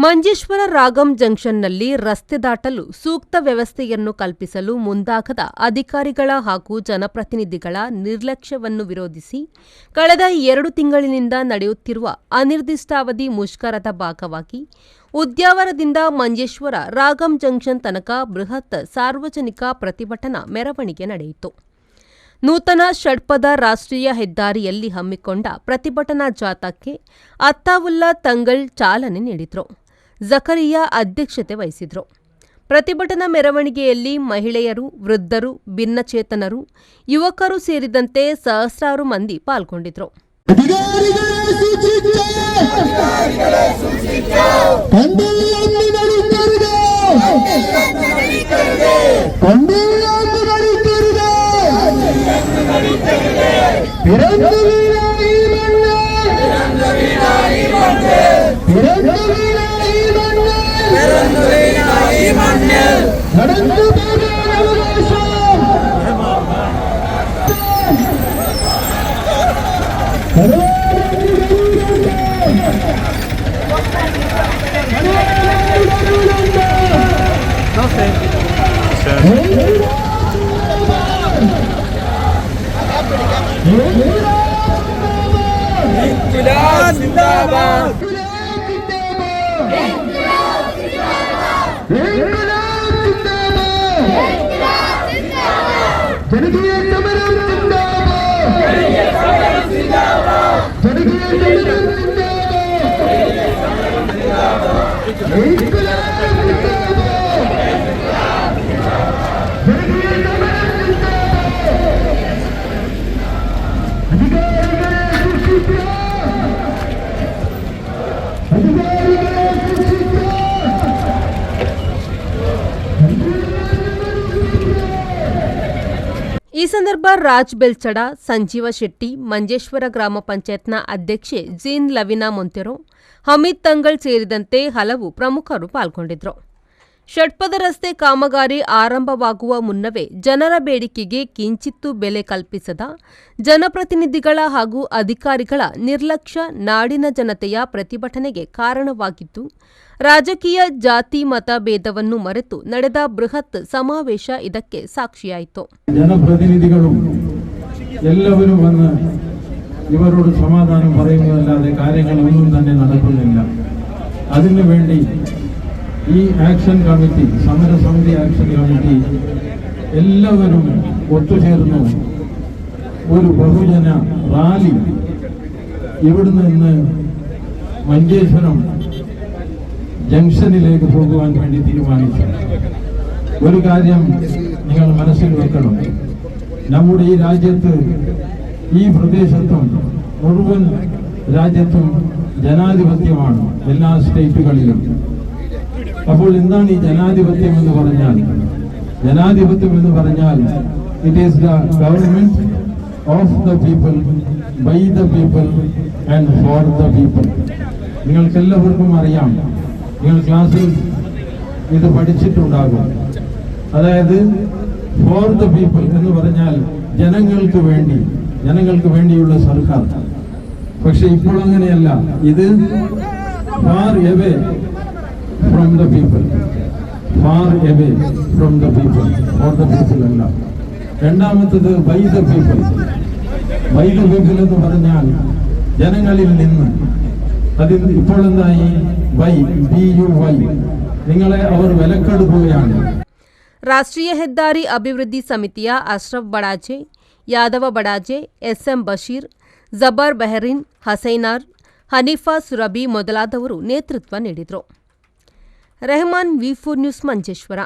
ಮಂಜೇಶ್ವರ ರಾಗಂ ಜಂಕ್ಷನ್ನಲ್ಲಿ ರಸ್ತೆ ದಾಟಲು ಸೂಕ್ತ ವ್ಯವಸ್ಥೆಯನ್ನು ಕಲ್ಪಿಸಲು ಮುಂದಾಗದ ಅಧಿಕಾರಿಗಳ ಹಾಗೂ ಜನಪ್ರತಿನಿಧಿಗಳ ನಿರ್ಲಕ್ಷ್ಯವನ್ನು ವಿರೋಧಿಸಿ ಕಳೆದ 2 ತಿಂಗಳಿನಿಂದ ನಡೆಯುತ್ತಿರುವ ಅನಿರ್ದಿಷ್ಟಾವಧಿ ಮುಷ್ಕರದ ಭಾಗವಾಗಿ ಉದ್ಯಾವರದಿಂದ ಮಂಜೇಶ್ವರ ರಾಗಂ ಜಂಕ್ಷನ್ ತನಕ ಬೃಹತ್ ಸಾರ್ವಜನಿಕ ಪ್ರತಿಭಟನಾ ಮೆರವಣಿಗೆ ನಡೆಯಿತು. ನೂತನ ಷಡ್ಪದ ರಾಷ್ಟ್ರೀಯ ಹೆದ್ದಾರಿಯಲ್ಲಿ ಹಮ್ಮಿಕೊಂಡ ಪ್ರತಿಭಟನಾ ಜಾಥಾಕ್ಕೆ ಅತ್ತಾವುಲ್ಲಾ ತಂಗಳ್ ಚಾಲನೆ ನೀಡಿದರು. ಝಕರಿಯಾ ಅಧ್ಯಕ್ಷತೆ ವಹಿಸಿದರು. ಪ್ರತಿಭಟನಾ ಮೆರವಣಿಗೆಯಲ್ಲಿ ಮಹಿಳೆಯರು, ವೃದ್ಧರು, ಭಿನ್ನಚೇತನರು, ಯುವಕರು ಸೇರಿದಂತೆ ಸಹಸ್ರಾರು ಮಂದಿ ಪಾಲ್ಗೊಂಡಿದ್ದರು. ಈ ಸಂದರ್ಭ ರಾಜ್ ಬೆಲ್ಚಡ, ಸಂಜೀವ ಶೆಟ್ಟಿ, ಮಂಜೇಶ್ವರ ಗ್ರಾಮ ಪಂಚಾಯತ್ನ ಅಧ್ಯಕ್ಷೆ ಜೀನ್ ಲವಿನಾ ಮೊಂತೆರೊ, ಹಮೀದ್ ತಂಗಳ್ ಸೇರಿದಂತೆ ಹಲವು ಪ್ರಮುಖರು ಪಾಲ್ಗೊಂಡಿದ್ದರು. ಷಡ್ಪದ ರಸ್ತೆ ಕಾಮಗಾರಿ ಆರಂಭವಾಗುವ ಮುನ್ನವೇ ಜನರ ಬೇಡಿಕೆಗೆ ಕಿಂಚಿತ್ತೂ ಬೆಲೆ ಕಲ್ಪಿಸದ ಜನಪ್ರತಿನಿಧಿಗಳ ಹಾಗೂ ಅಧಿಕಾರಿಗಳ ನಿರ್ಲಕ್ಷ್ಯ ನಾಡಿನ ಜನತೆಯ ಪ್ರತಿಭಟನೆಗೆ ಕಾರಣವಾಗಿದ್ದು, ರಾಜಕೀಯ ಜಾತಿ ಮತ ಭೇದವನ್ನು ಮರೆತು ನಡೆದ ಬೃಹತ್ ಸಮಾವೇಶ ಇದಕ್ಕೆ ಸಾಕ್ಷಿಯಾಯಿತು. ಜನಪ್ರತಿನಿಧಿಗಳು ಎಲ್ಲವರೂ വന്ന് ಇವരോട് സമാധാനം പറയുന്നതല്ലാതെ കാര്യങ്ങളൊന്നും തന്നെ നടക്കുന്നില്ല. അതിനുവേണ്ടി ഈ ആക്ഷൻ കമ്മിറ്റി, സമരസമിതി ആക്ഷൻ കമ്മിറ്റി എല്ലാവരും ഒത്തുചേർന്നു ഒരു ബഹുജന റാലി ഇവിടുന്ന് ഇന്ന് മഞ്ചേശ്വരം ജംഗ്ഷനിലേക്ക് പോകുവാൻ വേണ്ടി തീരുമാനിച്ചു. ഒരു കാര്യം നിങ്ങൾ മനസ്സിൽ വെക്കണം, നമ്മുടെ ഈ രാജ്യത്ത്, ഈ പ്രദേശത്തും മുഴുവൻ രാജ്യത്തും ജനാധിപത്യമാണ്, എല്ലാ സ്റ്റേറ്റുകളിലും. അപ്പോൾ എന്താണ് ഈ ജനാധിപത്യം എന്ന് പറഞ്ഞാൽ? ജനാധിപത്യം എന്ന് പറഞ്ഞാൽ it is the government of the people, by the people and for the people. നിങ്ങൾക്കെല്ലാവർക്കും അറിയാം, നിങ്ങൾ ക്ലാസ്സിൽ ഇത് പഠിച്ചിട്ടുണ്ടാകും. അതായത് ഫോർ ദ പീപ്പിൾ എന്ന് പറഞ്ഞാൽ ജനങ്ങൾക്ക് വേണ്ടി, ജനങ്ങൾക്ക് വേണ്ടിയുള്ള സർക്കാർ. പക്ഷെ ഇപ്പോൾ അങ്ങനെയല്ല, ഇത് far away from the people, far away from the people, for the people അല്ല. രണ്ടാമത്തത് by the people. By the people എന്ന് പറഞ്ഞാൽ ജനങ്ങളിൽ നിന്ന്. അതിൽ ഇപ്പോൾ എന്തായി? ബൈ, BUY, നിങ്ങളെ അവർ വിലക്കെടുക്കുകയാണ്. ರಾಷ್ಟ್ರೀಯ ಹೆದ್ದಾರಿ ಅಭಿವೃದ್ಧಿ ಸಮಿತಿಯ ಅಶ್ರಫ್ ಬಡಾಜೆ, ಯಾದವ ಬಡಾಜೆ, SM ಬಶೀರ್, ಜಬರ್ ಬೆಹರಿನ್, ಹಸೈನಾರ್, ಹನೀಫಾ ಸುರಬಿ ಮೊದಲಾದವರು ನೇತೃತ್ವ ನೀಡಿದರು. Rehman, V4 news, Manjeshwar.